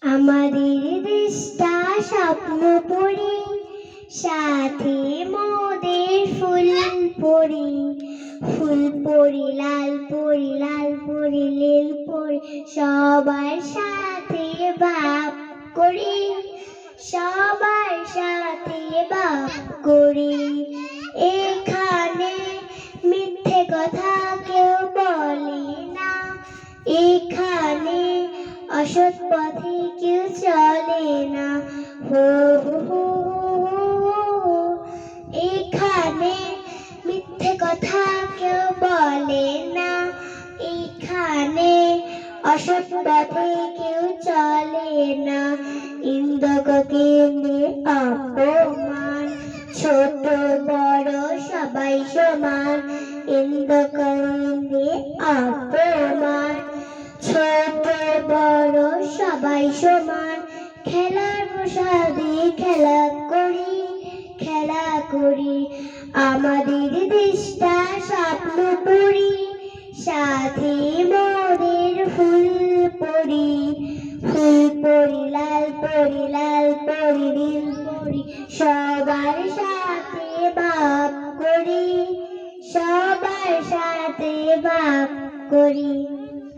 আমাদের দেশটা স্বপ্ন পড়ি, সাথে মোদের ফুল পড়ি। ফুল পড়ি, লাল পড়ি, লাল পড়ি, নীল পড়ি, সবার সাথে ভাব করি, সবার সাথে ভাব করি। এখানে মিথ্যে কথা কেউ বলে না, এখানে অসৎ পথে কেউ চলে না। হো হো হো হো, এখানে মিথ্যে কথা কেউ বলে না, এখানে অসৎ পথে কেউ চলে না। ইন্দ্রকে অপমান, ছোট বড় সবাই সমান। ইন্দ্রকে অপমান, ছোট বড় সবাই সমান। খেলার প্রসাদে খেলা করি, খেলা করি। আমাদের দেশটা স্বপ্ন পড়ি, সাথে মোদের ফুল পড়ি। ফুল পড়ি, লাল পড়ি, লাল পড়ি, নীল পড়ি, সবার সাথে ভাব করি, সবার সাথে ভাব করি।